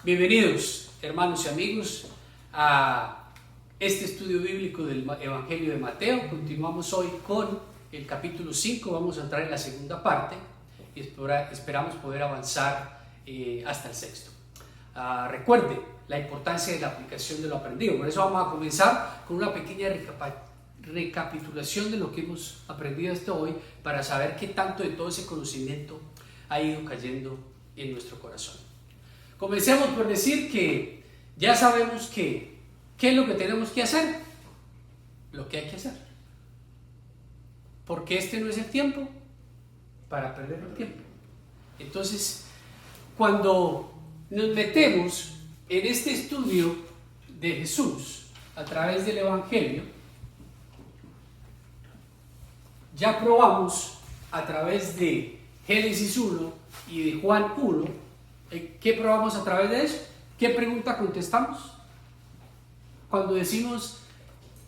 Bienvenidos, hermanos y amigos, a este estudio bíblico del Evangelio de Mateo. Continuamos hoy con el capítulo 5, vamos a entrar en la segunda parte y esperamos poder avanzar hasta el sexto. Recuerde la importancia de la aplicación de lo aprendido, por eso vamos a comenzar con una pequeña recapitulación de lo que hemos aprendido hasta hoy para saber qué tanto de todo ese conocimiento ha ido cayendo en nuestro corazón. Comencemos por decir que ya sabemos qué es lo que tenemos que hacer, lo que hay que hacer. Porque este no es el tiempo para perder el tiempo. Entonces, cuando nos metemos en este estudio de Jesús a través del Evangelio, ya probamos a través de Génesis 1 y de Juan 1. ¿Qué probamos a través de eso? ¿Qué pregunta contestamos? Cuando decimos,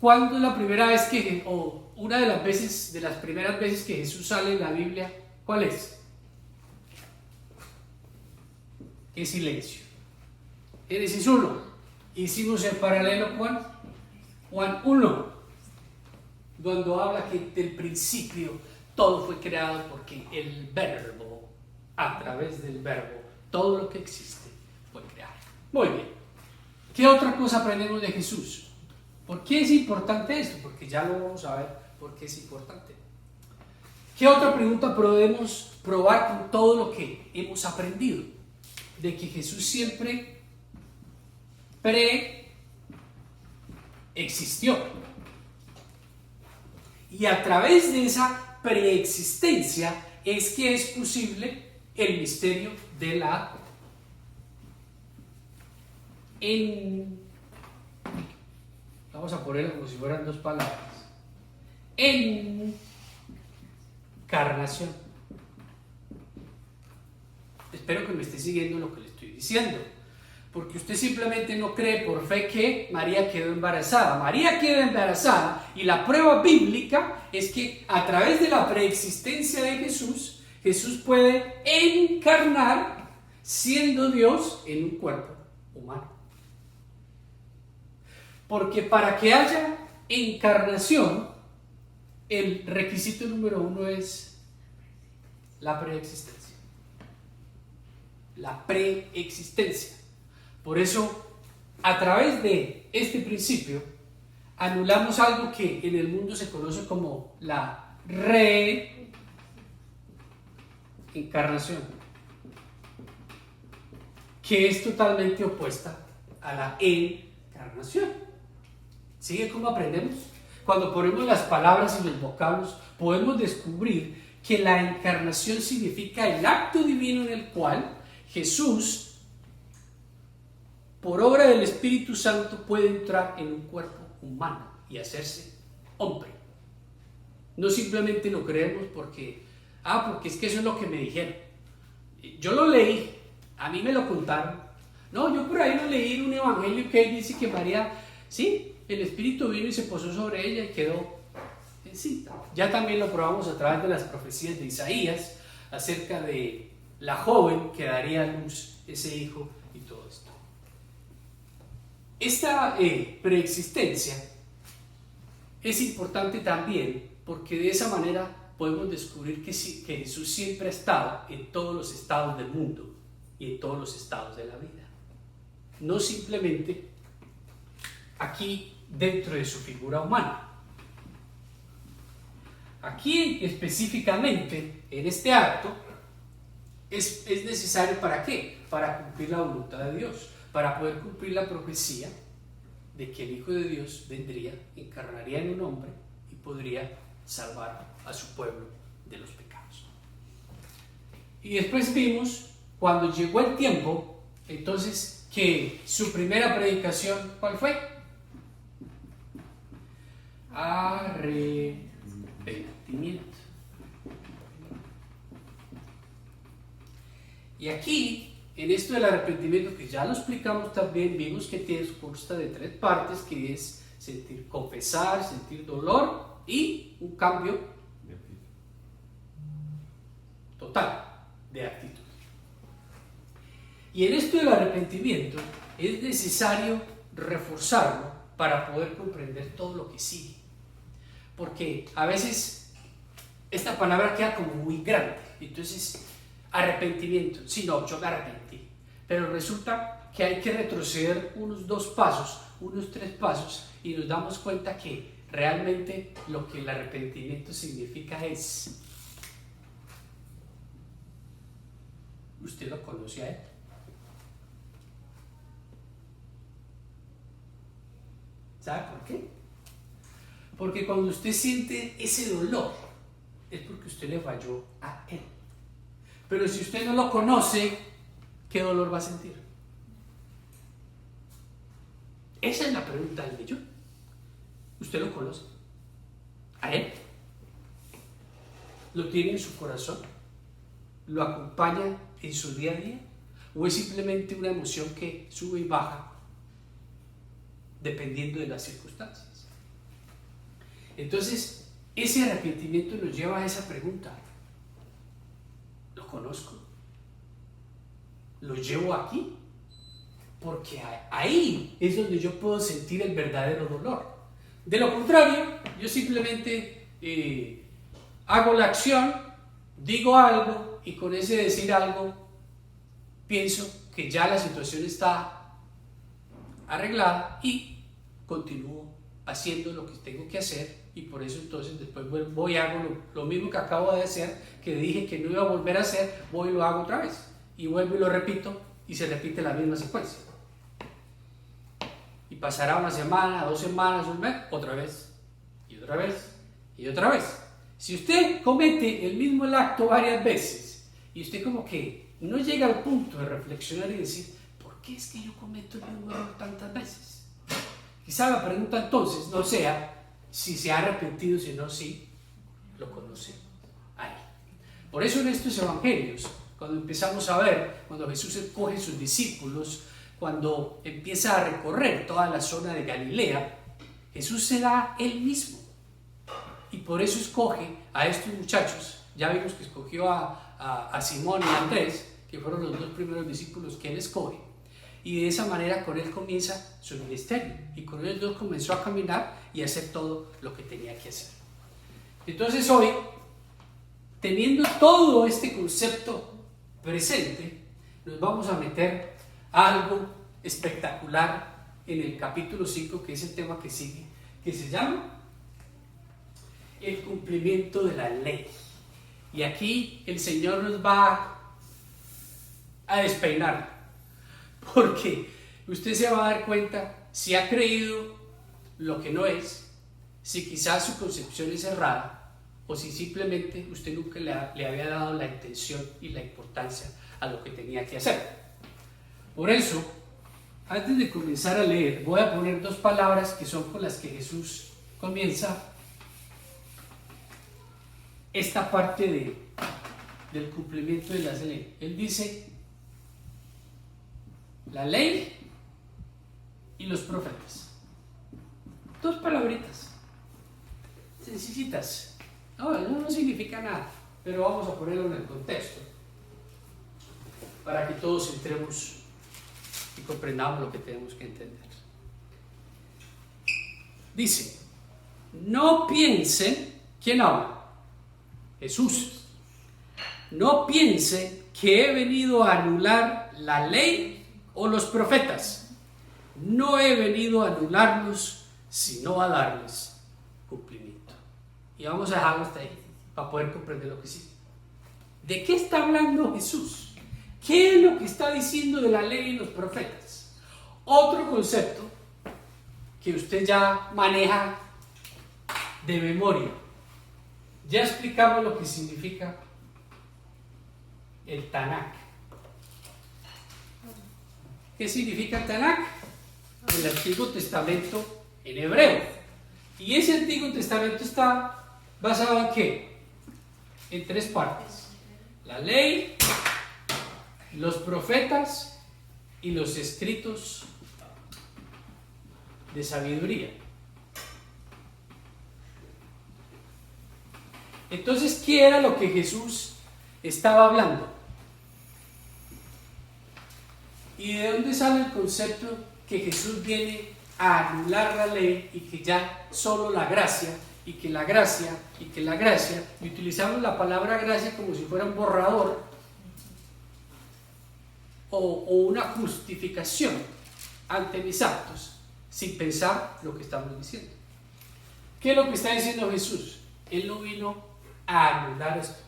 ¿cuándo es la primera vez o una de las primeras veces que Jesús sale en la Biblia? ¿Cuál es? ¿Qué silencio? Génesis 1. Hicimos el paralelo con Juan 1, cuando habla que del principio todo fue creado porque el Verbo, a través del Verbo, todo lo que existe fue creado. Muy bien. ¿Qué otra cosa aprendemos de Jesús? ¿Por qué es importante esto? Porque ya lo vamos a ver por qué es importante. ¿Qué otra pregunta podemos probar con todo lo que hemos aprendido? De que Jesús siempre preexistió. Y a través de esa preexistencia es que es posible el misterio de la vamos a ponerlo como si fueran dos palabras, encarnación. Espero que me esté siguiendo lo que le estoy diciendo, porque usted simplemente no cree por fe que María quedó embarazada. María quedó embarazada y la prueba bíblica es que a través de la preexistencia de Jesús, Jesús puede encarnar siendo Dios en un cuerpo humano. Porque para que haya encarnación, el requisito número 1 es la preexistencia. La preexistencia. Por eso, a través de este principio, anulamos algo que en el mundo se conoce como la reencarnación, que es totalmente opuesta a la encarnación. ¿Sigue cómo aprendemos? Cuando ponemos las palabras y los vocablos, podemos descubrir que la encarnación significa el acto divino en el cual Jesús, por obra del Espíritu Santo, puede entrar en un cuerpo humano y hacerse hombre. No simplemente lo creemos porque es que eso es lo que me dijeron. Yo lo leí, a mí me lo contaron. No, yo por ahí lo leí en un evangelio que dice que María, sí, el Espíritu vino y se posó sobre ella y quedó encinta. Ya también lo probamos a través de las profecías de Isaías acerca de la joven que daría a luz ese hijo y todo esto. Esta preexistencia es importante también porque de esa manera podemos descubrir que Jesús siempre ha estado en todos los estados del mundo y en todos los estados de la vida. No simplemente aquí dentro de su figura humana. Aquí específicamente, en este acto, es necesario ¿para qué? Para cumplir la voluntad de Dios, para poder cumplir la profecía de que el Hijo de Dios vendría, encarnaría en un hombre y podría salvar a su pueblo de los pecados. Y después vimos, cuando llegó el tiempo, entonces, que su primera predicación, ¿cuál fue? Arrepentimiento. Y aquí, en esto del arrepentimiento, que ya lo explicamos también, vimos que consta de 3 partes, que es confesar, sentir dolor y un cambio total de actitud. Y en esto del arrepentimiento es necesario reforzarlo para poder comprender todo lo que sigue. Porque a veces esta palabra queda como muy grande. Entonces, arrepentimiento. Sí, no, yo me arrepentí. Pero resulta que hay que retroceder unos 2 pasos, unos 3 pasos, y nos damos cuenta que realmente lo que el arrepentimiento significa es: usted lo conoce a él. ¿Sabe por qué? Porque cuando usted siente ese dolor, es porque usted le falló a él. Pero si usted no lo conoce, ¿qué dolor va a sentir? Esa es la pregunta del millón. ¿Usted lo conoce? ¿A él? ¿Lo tiene en su corazón? ¿Lo acompaña en su día a día? ¿O es simplemente una emoción que sube y baja dependiendo de las circunstancias? Entonces, ese arrepentimiento nos lleva a esa pregunta: ¿lo conozco? ¿Lo llevo aquí? Porque ahí es donde yo puedo sentir el verdadero dolor. De lo contrario, yo simplemente hago la acción, digo algo, y con ese decir algo pienso que ya la situación está arreglada y continúo haciendo lo que tengo que hacer, y por eso entonces después voy y hago lo mismo que acabo de hacer, que dije que no iba a volver a hacer, voy y lo hago otra vez, y vuelvo y lo repito, y se repite la misma secuencia. Y pasará una semana, 2 semanas, un mes, otra vez, y otra vez, y otra vez. Si usted comete el mismo acto varias veces, y usted como que no llega al punto de reflexionar y decir: ¿por qué es que yo cometo el mismo error tantas veces? Quizá la pregunta entonces no sea si se ha arrepentido, sino si lo conoce a él. Por eso en estos evangelios, cuando empezamos a ver, cuando Jesús escoge a sus discípulos, cuando empieza a recorrer toda la zona de Galilea, Jesús se da él mismo. Y por eso escoge a estos muchachos. Ya vimos que escogió a Simón y a Andrés, que fueron los 2 primeros discípulos que él escoge. Y de esa manera con él comienza su ministerio. Y con ellos 2 comenzó a caminar y a hacer todo lo que tenía que hacer. Entonces hoy, teniendo todo este concepto presente, nos vamos a meter a algo espectacular en el capítulo 5, que es el tema que sigue, que se llama el cumplimiento de la ley. Y aquí el Señor nos va a despeinar, porque usted se va a dar cuenta si ha creído lo que no es, si quizás su concepción es errada, o si simplemente usted nunca le había dado la intención y la importancia a lo que tenía que hacer. Por eso, antes de comenzar a leer, voy a poner 2 palabras que son con las que Jesús comienza esta parte del cumplimiento de la ley. Él dice: la ley y los profetas. 2 palabritas sencillitas. No significa nada, pero vamos a ponerlo en el contexto para que todos entremos y comprendamos lo que tenemos que entender. Dice: no piensen. ¿Quién habla? Jesús. No piensen que he venido a anular la ley o los profetas. No he venido a anularlos, sino a darles cumplimiento. Y vamos a dejarlo hasta ahí para poder comprender lo que sigue. ¿De qué está hablando Jesús? ¿Qué es lo que está diciendo de la ley y los profetas? Otro concepto que usted ya maneja de memoria. Ya explicamos lo que significa el Tanakh. ¿Qué significa el Tanakh? El Antiguo Testamento en hebreo. Y ese Antiguo Testamento está basado en ¿qué? En 3 partes: la ley, los profetas y los escritos de sabiduría. Entonces, ¿qué era lo que Jesús estaba hablando? ¿Y de dónde sale el concepto que Jesús viene a anular la ley y que ya solo la gracia, y que la gracia, y que la gracia, y utilizamos la palabra gracia como si fuera un borrador o una justificación ante mis actos, sin pensar lo que estamos diciendo? ¿Qué es lo que está diciendo Jesús? Él no vino a anular esto.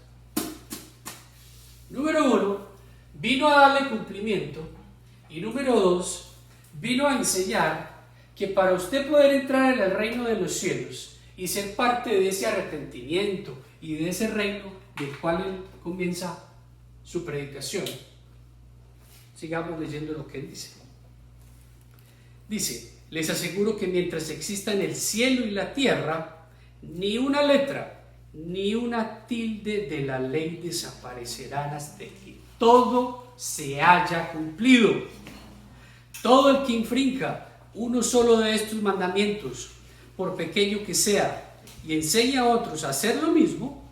Número 1, vino a darle cumplimiento, y número 2, vino a enseñar que para usted poder entrar en el reino de los cielos y ser parte de ese arrepentimiento y de ese reino del cual él comienza su predicación. Sigamos leyendo lo que él dice. Dice: les aseguro que mientras exista en el cielo y la tierra, ni una letra, ni una tilde de la ley desaparecerán hasta que todo se haya cumplido. Todo el que infrinja uno solo de estos mandamientos, por pequeño que sea, y enseña a otros a hacer lo mismo,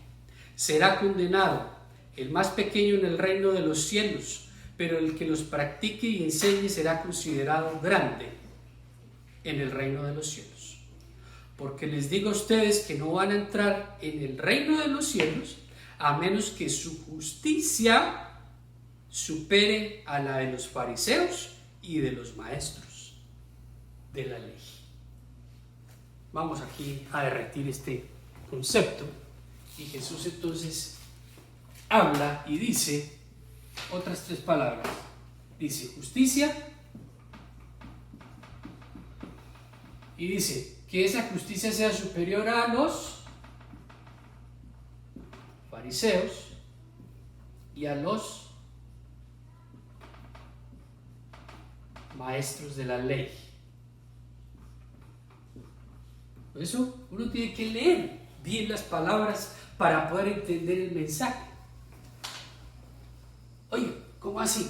será condenado. El más pequeño en el reino de los cielos, pero el que los practique y enseñe será considerado grande en el reino de los cielos. Porque les digo a ustedes que no van a entrar en el reino de los cielos a menos que su justicia supere a la de los fariseos y de los maestros de la ley. Vamos aquí a derretir este concepto, y Jesús entonces habla y dice otras 3 palabras. Dice justicia, y dice que esa justicia sea superior a los fariseos y a los maestros de la ley. Por eso uno tiene que leer bien las palabras para poder entender el mensaje. Oye, ¿cómo así?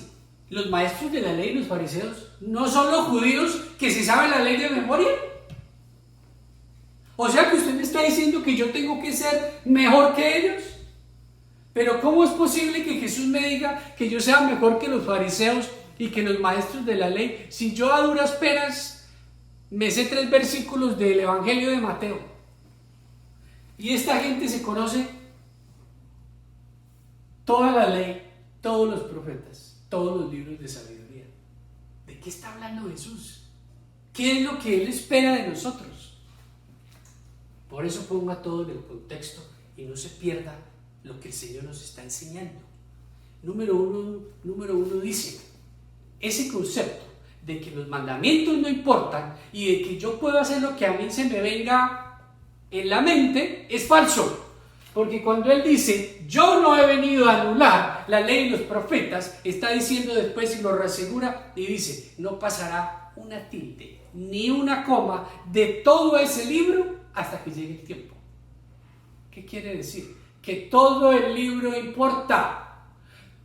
¿Los maestros de la ley, los fariseos, no son los judíos que se saben la ley de memoria? O sea que usted me está diciendo que yo tengo que ser mejor que ellos. Pero ¿cómo es posible que Jesús me diga que yo sea mejor que los fariseos y que los maestros de la ley, si yo a duras penas me sé 3 versículos del Evangelio de Mateo? Y esta gente se conoce toda la ley, todos los profetas, todos los libros de sabiduría. ¿De qué está hablando Jesús? ¿Qué es lo que Él espera de nosotros? Por eso ponga todo en el contexto y no se pierda lo que el Señor nos está enseñando. Número uno dice, ese concepto de que los mandamientos no importan y de que yo puedo hacer lo que a mí se me venga en la mente es falso. Porque cuando Él dice, yo no he venido a anular la ley y los profetas, está diciendo después y lo reasegura y dice, no pasará una tilde ni una coma de todo ese libro hasta que llegue el tiempo. ¿Qué quiere decir? Que todo el libro importa.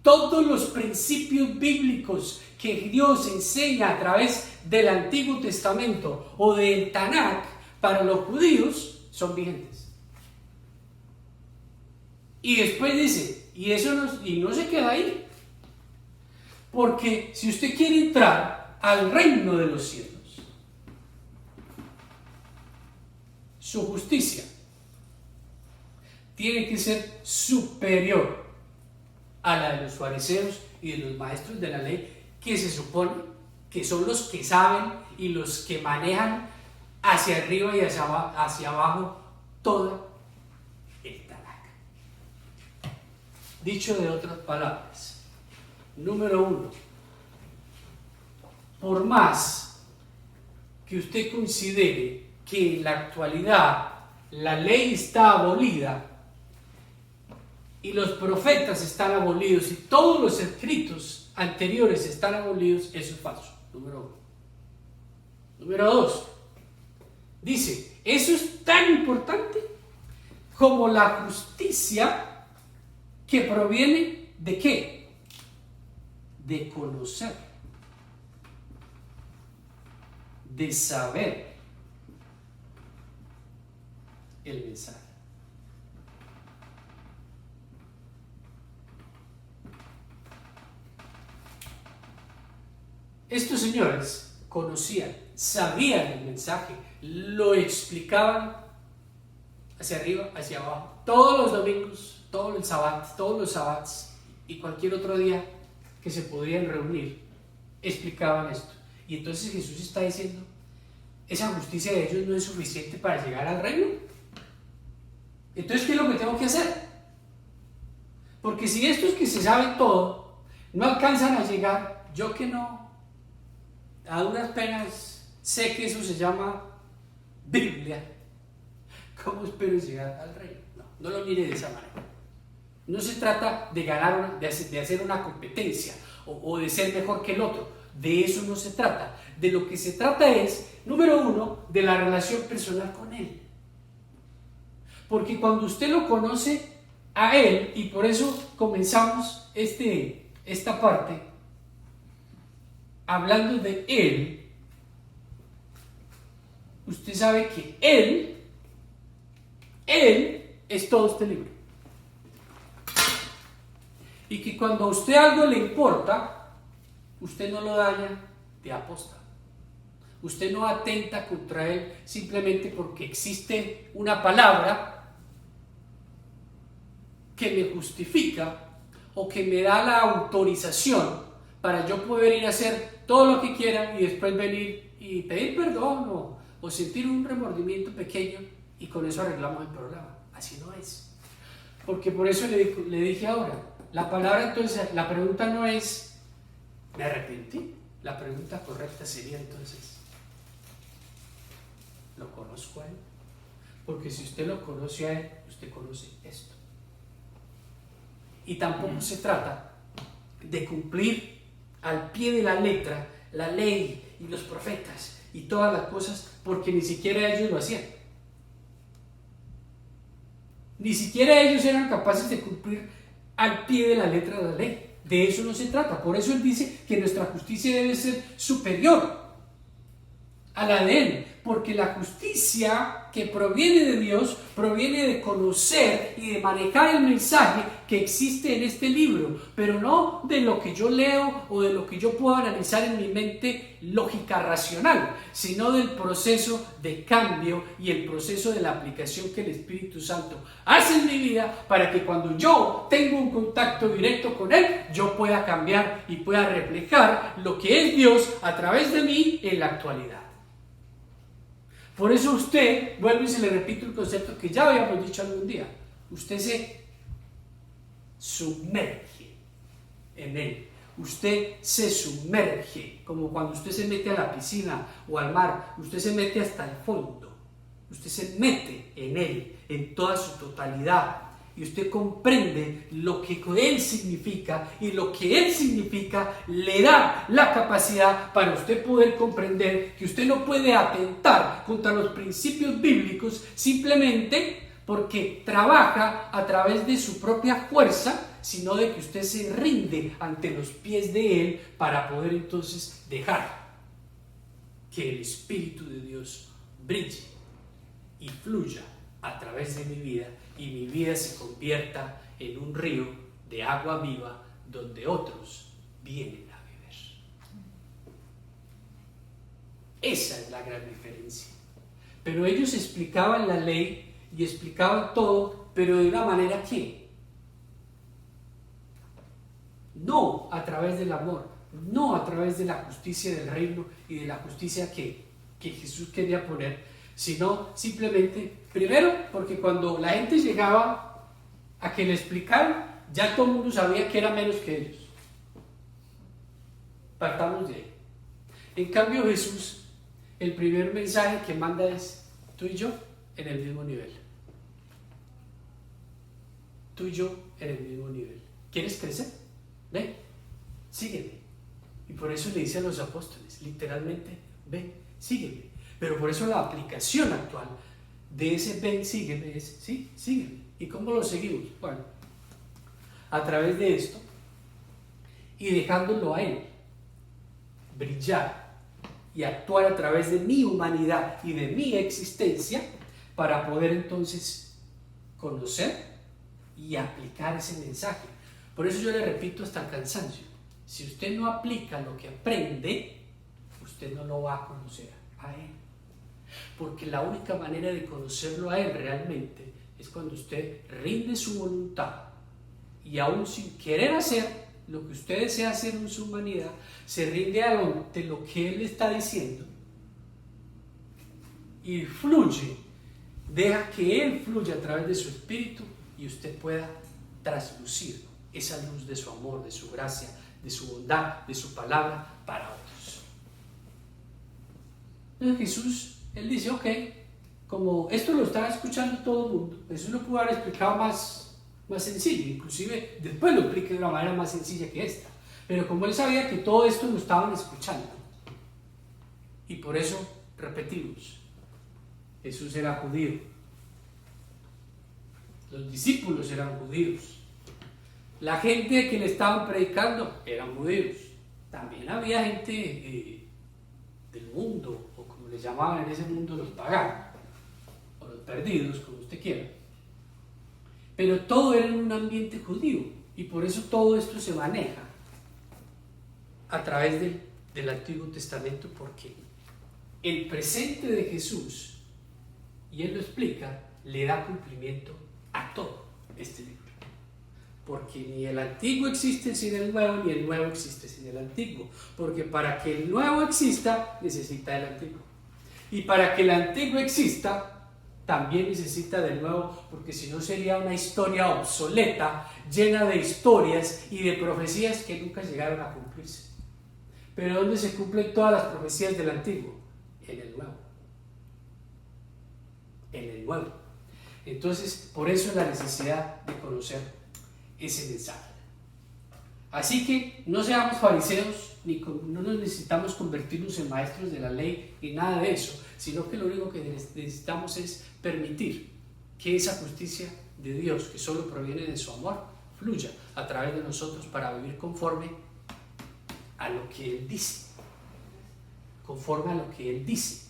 Todos los principios bíblicos que Dios enseña a través del Antiguo Testamento o del Tanakh para los judíos son vigentes. Y después dice, y no se queda ahí. Porque si usted quiere entrar al reino de los cielos, su justicia tiene que ser superior a la de los fariseos y de los maestros de la ley, que se supone que son los que saben y los que manejan hacia arriba y hacia abajo todo el Tanakh. Dicho de otras palabras, número 1, por más que usted considere que en la actualidad la ley está abolida y los profetas están abolidos y todos los escritos anteriores están abolidos, eso es falso. Número 1. Número 2, dice, eso es tan importante como la justicia que proviene ¿de qué? De conocer, de saber el mensaje. Estos señores conocían, sabían el mensaje, lo explicaban hacia arriba, hacia abajo, todos los domingos, todos los sabbats y cualquier otro día que se podrían reunir, explicaban esto. Y entonces Jesús está diciendo, esa justicia de ellos no es suficiente para llegar al reino. Entonces, ¿qué es lo que tengo que hacer? Porque si estos que se saben todo no alcanzan a llegar, yo que no, a duras penas sé que eso se llama Biblia, ¿cómo espero llegar al reino? No lo mire de esa manera. No se trata de ganar, de hacer una competencia o de ser mejor que el otro. De eso no se trata. De lo que se trata es, número uno, de la relación personal con Él. Porque cuando usted lo conoce a Él, y por eso comenzamos esta parte hablando de Él, usted sabe que Él es todo este libro. Y que cuando a usted algo le importa, usted no lo daña de aposta. Usted no atenta contra Él simplemente porque existe una palabra que me justifica o que me da la autorización para yo poder ir a hacer todo lo que quiera y después venir y pedir perdón o sentir un remordimiento pequeño y con eso arreglamos el problema. Así no es. Porque por eso le dije ahora, la palabra entonces, la pregunta no es ¿me arrepentí? La pregunta correcta sería entonces ¿lo conozco a Él? Porque si usted lo conoce a Él, usted conoce esto. Y tampoco se trata de cumplir al pie de la letra la ley y los profetas y todas las cosas, porque ni siquiera ellos lo hacían. Ni siquiera ellos eran capaces de cumplir al pie de la letra de la ley. De eso no se trata. Por eso Él dice que nuestra justicia debe ser superior a la de Él, porque la justicia que proviene de Dios proviene de conocer y de manejar el mensaje que existe en este libro, pero no de lo que yo leo o de lo que yo puedo analizar en mi mente lógica racional, sino del proceso de cambio y el proceso de la aplicación que el Espíritu Santo hace en mi vida para que cuando yo tengo un contacto directo con Él, yo pueda cambiar y pueda reflejar lo que es Dios a través de mí en la actualidad. Por eso usted, vuelvo y se le repito el concepto que ya habíamos dicho algún día, usted se sumerge en Él, usted se sumerge, como cuando usted se mete a la piscina o al mar, usted se mete hasta el fondo, usted se mete en Él, en toda su totalidad, y usted comprende lo que Él significa, y lo que Él significa le da la capacidad para usted poder comprender que usted no puede atentar contra los principios bíblicos simplemente porque trabaja a través de su propia fuerza, sino de que usted se rinde ante los pies de Él para poder entonces dejar que el Espíritu de Dios brille y fluya a través de mi vida, y mi vida se convierta en un río de agua viva donde otros vienen a beber. Esa es la gran diferencia. Pero ellos explicaban la ley y explicaban todo, pero de una manera que no a través del amor, no a través de la justicia del reino y de la justicia que Jesús quería poner, sino simplemente, primero, porque cuando la gente llegaba a que le explicaran, ya todo el mundo sabía que era menos que ellos. Partamos de ahí. En cambio, Jesús, el primer mensaje que manda es: tú y yo en el mismo nivel. Tú y yo en el mismo nivel. ¿Quieres crecer? Ven, sígueme. Y por eso le dice a los apóstoles, literalmente, ven, sígueme. Pero por eso la aplicación actual de ese ven, sígueme es, sí, sígueme. ¿Y cómo lo seguimos? Bueno, a través de esto y dejándolo a Él brillar y actuar a través de mi humanidad y de mi existencia para poder entonces conocer y aplicar ese mensaje. Por eso yo le repito hasta el cansancio: si usted no aplica lo que aprende, usted no lo va a conocer a Él. Porque la única manera de conocerlo a Él realmente es cuando usted rinde su voluntad y aún sin querer hacer lo que usted desea hacer en su humanidad, se rinde ante lo que Él está diciendo y fluye, deja que Él fluya a través de su espíritu y usted pueda traslucir esa luz de su amor, de su gracia, de su bondad, de su palabra para otros. Entonces Jesús, Él dice, ok, como esto lo estaba escuchando todo el mundo, Jesús lo pudo haber explicado más sencillo, inclusive después lo explica de una manera más sencilla que esta, pero como Él sabía que todo esto lo estaban escuchando, y por eso repetimos, Jesús era judío, los discípulos eran judíos, la gente que le estaban predicando eran judíos, también había gente del mundo, o como les llamaban en ese mundo, los paganos, o los perdidos, como usted quiera, pero todo era en un ambiente judío, y por eso todo esto se maneja a través del Antiguo Testamento, porque el presente de Jesús, y Él lo explica, le da cumplimiento a todo este libro. Porque ni el antiguo existe sin el nuevo, ni el nuevo existe sin el antiguo. Porque para que el nuevo exista, necesita el antiguo. Y para que el antiguo exista, también necesita del nuevo, porque si no sería una historia obsoleta, llena de historias y de profecías que nunca llegaron a cumplirse. Pero ¿dónde se cumplen todas las profecías del antiguo? En el nuevo. En el nuevo. Entonces, por eso es la necesidad de conocer ese mensaje. Así que no seamos fariseos, no nos necesitamos convertirnos en maestros de la ley ni nada de eso, sino que lo único que necesitamos es permitir que esa justicia de Dios, que solo proviene de su amor, fluya a través de nosotros para vivir conforme a lo que Él dice, conforme a lo que Él dice,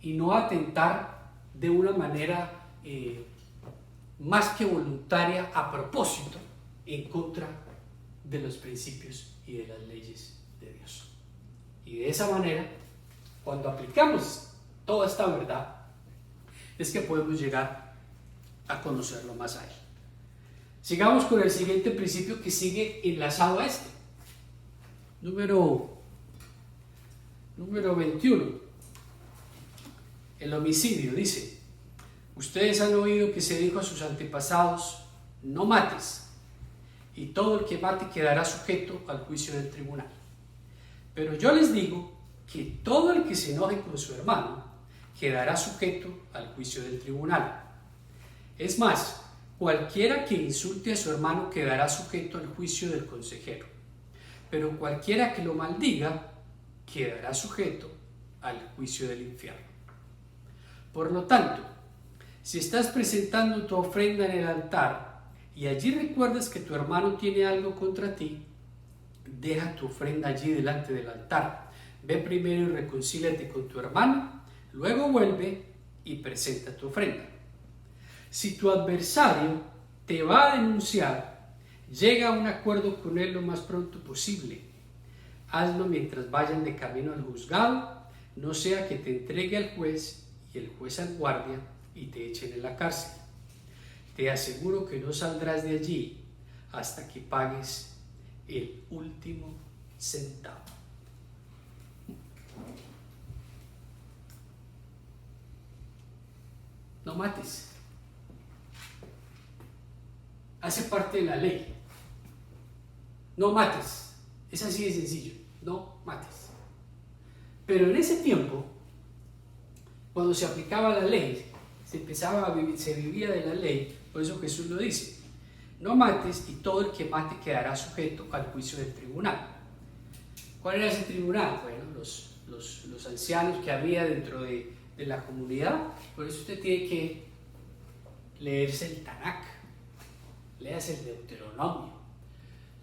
y no atentar de una manera más que voluntaria, a propósito, en contra de los principios y de las leyes de Dios. Y de esa manera, cuando aplicamos toda esta verdad, es que podemos llegar a conocerlo más a Él. Sigamos con el siguiente principio que sigue enlazado a este. Número 21. El homicidio, dice: ustedes han oído que se dijo a sus antepasados, no mates, y todo el que mate quedará sujeto al juicio del tribunal. Pero yo les digo que todo el que se enoje con su hermano quedará sujeto al juicio del tribunal. Es más, cualquiera que insulte a su hermano quedará sujeto al juicio del consejero. Pero cualquiera que lo maldiga quedará sujeto al juicio del infierno. Por lo tanto, si estás presentando tu ofrenda en el altar y allí recuerdas que tu hermano tiene algo contra ti, deja tu ofrenda allí delante del altar. Ve primero y reconcíliate con tu hermano, luego vuelve y presenta tu ofrenda. Si tu adversario te va a denunciar, llega a un acuerdo con él lo más pronto posible. Hazlo mientras vayan de camino al juzgado, no sea que te entregue al juez y el juez al guardia y te echen en la cárcel. Te aseguro que no saldrás de allí hasta que pagues el último centavo. No mates. Hace parte de la ley. No mates. Es así de sencillo. No mates. Pero en ese tiempo, cuando se aplicaba la ley, se vivía de la ley, por eso Jesús lo dice: no mates, y todo el que mate quedará sujeto al juicio del tribunal. ¿Cuál era ese tribunal? Bueno, los ancianos que había dentro de la comunidad. Por eso usted tiene que leerse el Tanakh, léase el Deuteronomio,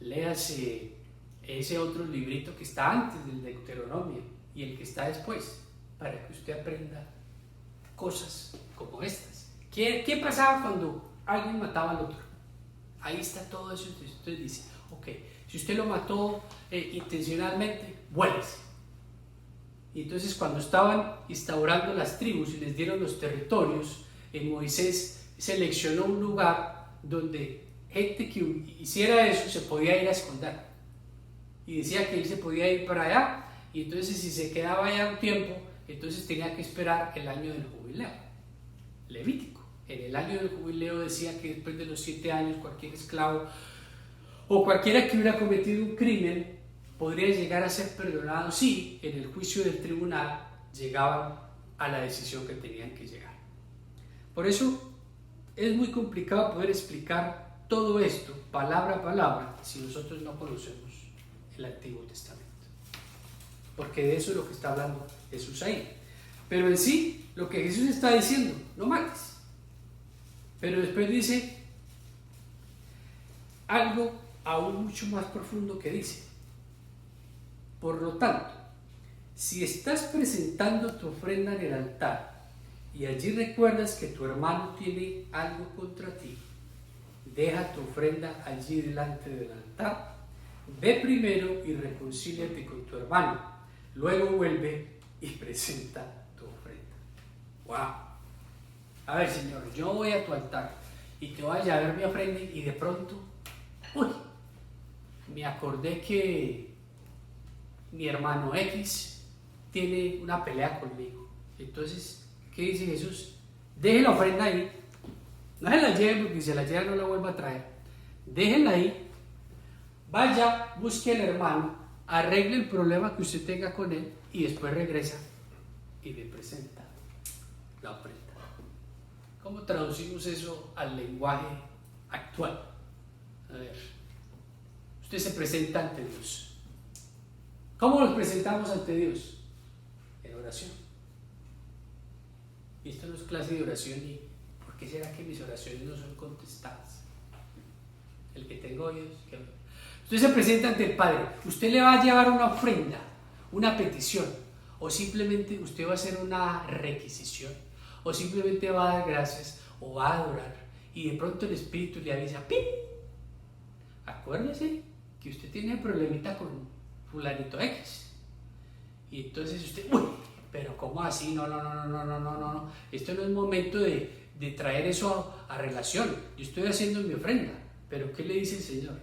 léase ese otro librito que está antes del Deuteronomio y el que está después, para que usted aprenda cosas como estas. ¿Qué pasaba cuando alguien mataba al otro? Ahí está todo eso. Usted dice, ok, si usted lo mató intencionalmente, vuélvese. Y entonces cuando estaban instaurando las tribus y les dieron los territorios, Moisés seleccionó un lugar donde gente que hiciera eso se podía ir a esconder. Y decía que él se podía ir para allá, y entonces si se quedaba allá un tiempo, entonces tenía que esperar el año del jubileo. Levítico. En el año del jubileo decía que después de los 7 años cualquier esclavo o cualquiera que hubiera cometido un crimen podría llegar a ser perdonado si en el juicio del tribunal llegaban a la decisión que tenían que llegar. Por eso es muy complicado poder explicar todo esto palabra a palabra si nosotros no conocemos el Antiguo Testamento, porque de eso es lo que está hablando Jesús ahí. Pero en sí, lo que Jesús está diciendo, no mates. Pero después dice algo aún mucho más profundo que dice: por lo tanto, si estás presentando tu ofrenda en el altar y allí recuerdas que tu hermano tiene algo contra ti, deja tu ofrenda allí delante del altar, ve primero y reconcíliate con tu hermano, luego vuelve y presenta tu ofrenda. ¡Wow! A ver, Señor, yo voy a tu altar y te voy a llevar mi ofrenda, y de pronto, uy, me acordé que mi hermano X tiene una pelea conmigo. Entonces, ¿qué dice Jesús? Deje la ofrenda ahí, no se la lleve, porque si se la lleva no la vuelva a traer. Déjenla ahí, vaya, busque al hermano, arregle el problema que usted tenga con él y después regresa y le presenta la ofrenda. ¿Cómo traducimos eso al lenguaje actual? A ver, usted se presenta ante Dios. ¿Cómo nos presentamos ante Dios? En oración. Y esto no es clase de oración, y ¿por qué será que mis oraciones no son contestadas? El que tengo oídos, que oiga. Usted se presenta ante el Padre, usted le va a llevar una ofrenda, una petición, o simplemente usted va a hacer una requisición, o simplemente va a dar gracias, o va a adorar, y de pronto el Espíritu le avisa: ¡pim! Acuérdese que usted tiene un problemita con fulanito X. Y entonces usted, uy, pero ¿cómo así? No. Esto no es momento de traer eso a relación. Yo estoy haciendo mi ofrenda. Pero ¿qué le dice el Señor?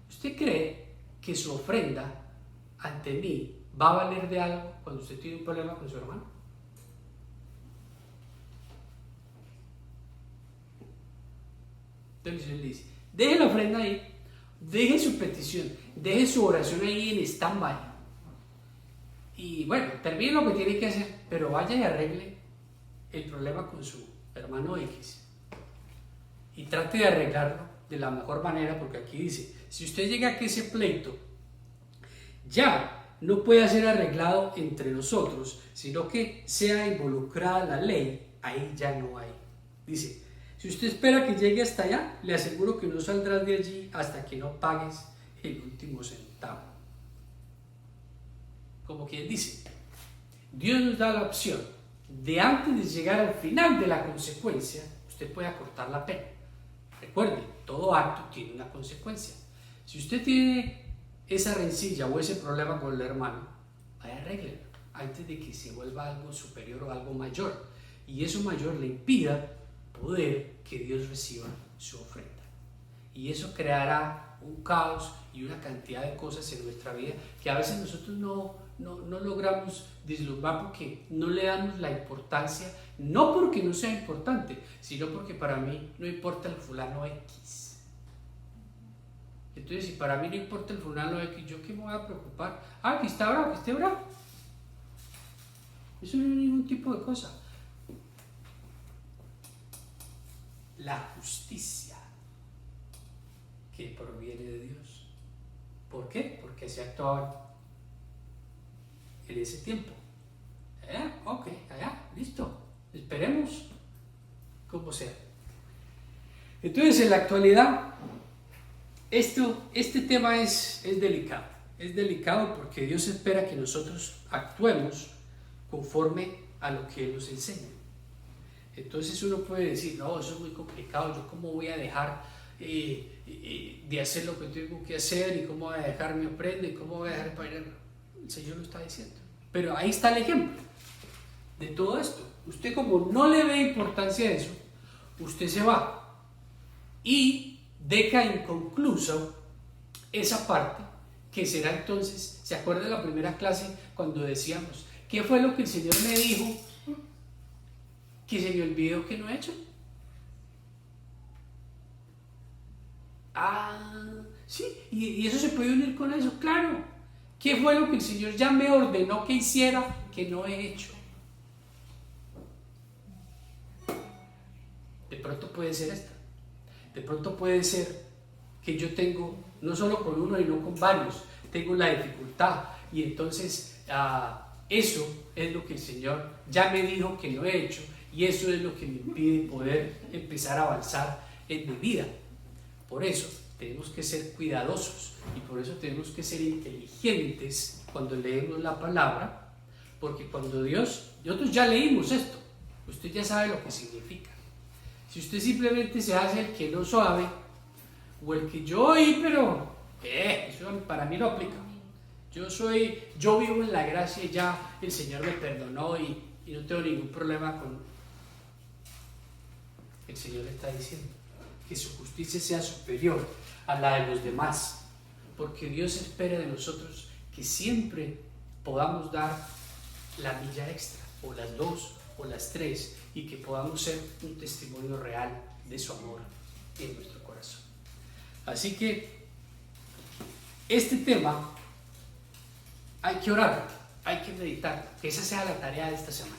¿Usted cree que su ofrenda ante mí va a valer de algo cuando usted tiene un problema con su hermano? Entonces Él le dice: deje la ofrenda ahí, deje su petición, deje su oración ahí en stand-by. Y bueno, termine lo que tiene que hacer, pero vaya y arregle el problema con su hermano X. Y trate de arreglarlo de la mejor manera, porque aquí dice: si usted llega a que ese pleito ya no pueda ser arreglado entre nosotros, sino que sea involucrada la ley, ahí ya no hay. Dice: si usted espera que llegue hasta allá, le aseguro que no saldrás de allí hasta que no pagues el último centavo. Como quien dice, Dios nos da la opción de, antes de llegar al final de la consecuencia, usted puede acortar la pena. Recuerde, todo acto tiene una consecuencia. Si usted tiene esa rencilla o ese problema con el hermano, vaya, arréglelo antes de que se vuelva algo superior o algo mayor, y eso mayor le impida poder que Dios reciba su ofrenda. Y eso creará un caos y una cantidad de cosas en nuestra vida que a veces nosotros no logramos vislumbrar, porque no le damos la importancia, no porque no sea importante, sino porque para mí no importa el fulano X. Entonces, si para mí no importa el fulano X, ¿yo qué me voy a preocupar? Que está bravo, que esté bravo. Eso no es ningún tipo de cosa. La justicia que proviene de Dios. ¿Por qué? Porque se actuaba en ese tiempo. Ok, allá, listo. Esperemos como sea. Entonces, en la actualidad, este tema es delicado. Es delicado porque Dios espera que nosotros actuemos conforme a lo que Él nos enseña. Entonces uno puede decir: no, eso es muy complicado, yo cómo voy a dejar de hacer lo que tengo que hacer, y cómo voy a dejar mi ofrenda, y cómo voy a dejar para ir. El Señor lo está diciendo. Pero ahí está el ejemplo de todo esto. Usted, como no le ve importancia a eso, usted se va y deja inconcluso esa parte, que será entonces, ¿se acuerda de la primera clase cuando decíamos qué fue lo que el Señor me dijo que se me olvidó que no he hecho? Sí, y eso se puede unir con eso, claro. ¿Qué fue lo que el Señor ya me ordenó que hiciera que no he hecho? De pronto puede ser esta. De pronto puede ser que yo tengo, no solo con uno, sino con varios, tengo la dificultad. Y entonces eso es lo que el Señor ya me dijo que no he hecho. Y eso es lo que me impide poder empezar a avanzar en mi vida. Por eso tenemos que ser cuidadosos y por eso tenemos que ser inteligentes cuando leemos la palabra, porque cuando nosotros ya leímos esto, usted ya sabe lo que significa. Si usted simplemente se hace el que no sabe, o el que yo oí, pero eso para mí no aplica. Yo vivo en la gracia y ya el Señor me perdonó y no tengo ningún problema con... El Señor le está diciendo que su justicia sea superior a la de los demás, porque Dios espera de nosotros que siempre podamos dar la milla extra, o las 2, o las 3, y que podamos ser un testimonio real de su amor en nuestro corazón. Así que este tema hay que orar, hay que meditar, que esa sea la tarea de esta semana.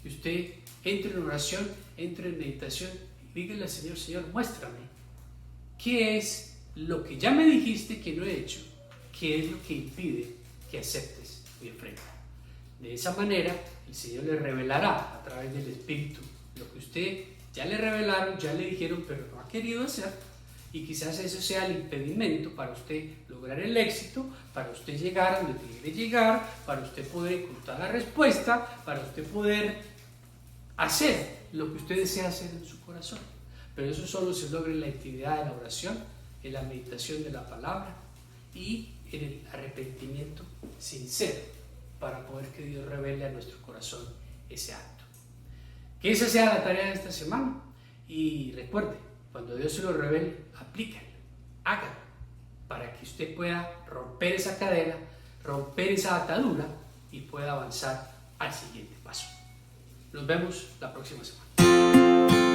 Que usted entre en oración, entre en meditación y dígale al Señor: Señor, muéstrame qué es lo que ya me dijiste que no he hecho, qué es lo que impide que aceptes mi ofrenda. De esa manera el Señor le revelará a través del Espíritu lo que usted ya le revelaron, ya le dijeron, pero no ha querido hacer, y quizás eso sea el impedimento para usted lograr el éxito, para usted llegar a donde tiene que llegar, para usted poder encontrar la respuesta, para usted poder hacer lo que usted desea hacer en su corazón. Pero eso solo se logra en la intimidad de la oración, en la meditación de la palabra y en el arrepentimiento sincero, para poder que Dios revele a nuestro corazón ese acto. Que esa sea la tarea de esta semana. Y recuerde, cuando Dios se lo revele, aplícalo, hágalo, para que usted pueda romper esa cadena, romper esa atadura y pueda avanzar al siguiente paso. Nos vemos la próxima semana.